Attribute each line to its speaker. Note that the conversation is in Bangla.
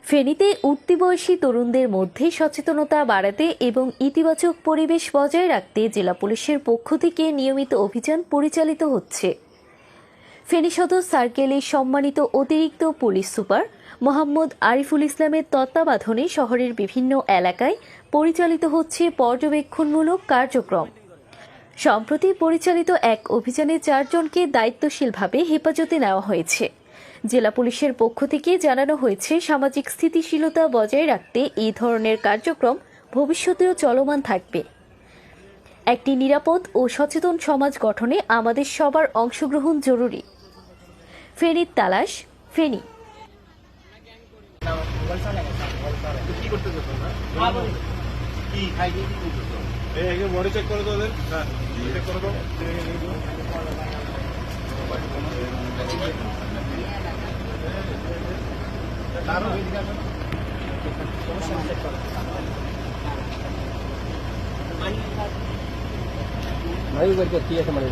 Speaker 1: ফেনীতে উঠতি বয়সী তরুণদের মধ্যে সচেতনতা বাড়াতে এবং ইতিবাচক পরিবেশ বজায় রাখতে জেলা পুলিশের পক্ষ থেকে নিয়মিত অভিযান পরিচালিত হচ্ছে। ফেনী সদর সার্কেলের সম্মানিত অতিরিক্ত পুলিশ সুপার মোহাম্মদ আরিফুল ইসলামের তত্ত্বাবধানে শহরের বিভিন্ন এলাকায় পরিচালিত হচ্ছে পর্যবেক্ষণমূলক কার্যক্রম। সম্প্রতি পরিচালিত এক অভিযানে 4 জনকে দায়িত্বশীলভাবে হেফাজতে নেওয়া হয়েছে। জেলা পুলিশের পক্ষ থেকে জানানো হয়েছে, সামাজিক স্থিতিশীলতা বজায় রাখতে এই ধরনের কার্যক্রম ভবিষ্যতেও চলমান থাকবে। একটি নিরাপদ ও সচেতন সমাজ গঠনে আমাদের সবার অংশগ্রহণ জরুরি। ফেনীর তালাশ, ফেনী।
Speaker 2: বডি চেক করে দেবেন। চেক করে দাও।
Speaker 3: भाई करके किया समझ